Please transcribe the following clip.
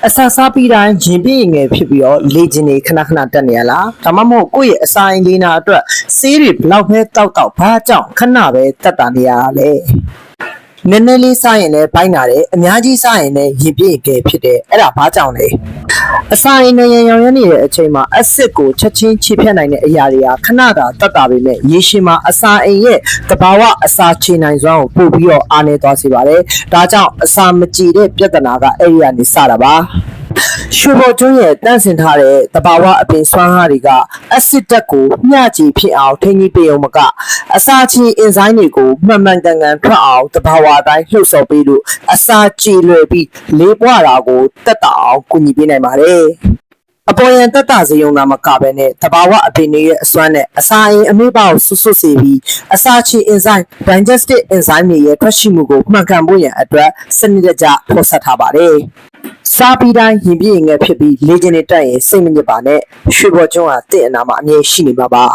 အစာစားပြီးတိုင်းရင်ပြည့်ငယ်ဖြစ်ပြီးတော့လေကျင်နေခဏခဏတက်နေရလားဒါမှမဟုတ်ကိုယ့်ရဲ့အစာအိမ်လေးနာအတွက်ဆေးတွေဘလောက်ပဲတောက်ဘာကြောင့်ခဏပဲတက်တာနေရတာလဲနည်းနည်းလေးစားရင်လည်းဘိုင်းနာတယ်အများကြီးစားရင်လည်းရင်ပြည့်ငယ်ဖြစ်တယ်အဲ့ဒါဘာကြောင့်လဲအစာအိမ်နဲ့ရောင်ရမ်းနေတဲ့အချိန်မှာအက်ဆစ်ကိုချက်ချင်းချိဖြတ်နိုင်တဲ့အရာတွေကခဏတာတက်တာပဲနဲ့ရေရှည်မှာအစာအိမ်ရဲ့တဘာဝအစာချေနိုင်စွမ်းကိုပို့ပြီးတော့အားနည်းသွားစေပါတယ်ဒါကြောင့်အစာမကြည်တဲ့ပြဿနာကအဲ့ဒီကနေစတာပါရှုပ်ပေါ်ကျွန်းရဲ့တန့်စင်ထားတဲ့တဘာဝအပင်စွမ်းအားတွေကအက်ဆစ်ဓာတ်ကိုမျှကြည်ဖြစ်အောင်ထိန်းကြီးပေးအောင်မကအစာချေအင်ဇိုင်းတွေကိုမှန်မှန်ကန်ကန်ထွက်အောင်တဘာဝအတိုင်းလှုပ်ဆော်ပေးလို့အစာကြည်လွယ်ပြီးလေးပွားတာကိုတက်တာအောင်ကူညီပေးနိုင်ပါတယ်အပေါ်ယံတက်တာစေုံနာမကပဲနဲ့တဘာဝအပင်တွေရဲ့အစွမ်းနဲ့အစာအိမ်အမေးပါကိုဆွတ်စေပြီးအစာချေအင်ဇိုင်း digestive enzyme တွေရဲ့ထွက်ရှိမှုကိုမှန်ကန်ဖို့ရန်အတွက်စနစ်တကျဖော်ဆက်ထားပါတယ်စားပြီးတိုင်းရင်ပြည့်ငယ်ဖြစ်ပြီးလေ့ကျင့်နေတတ်ရင်စိတ်မညစ်ပါနဲ့ရွှေဘော်ကျွန်းဟာတင့်အနာမှာအမြဲရှိနေမှာပါ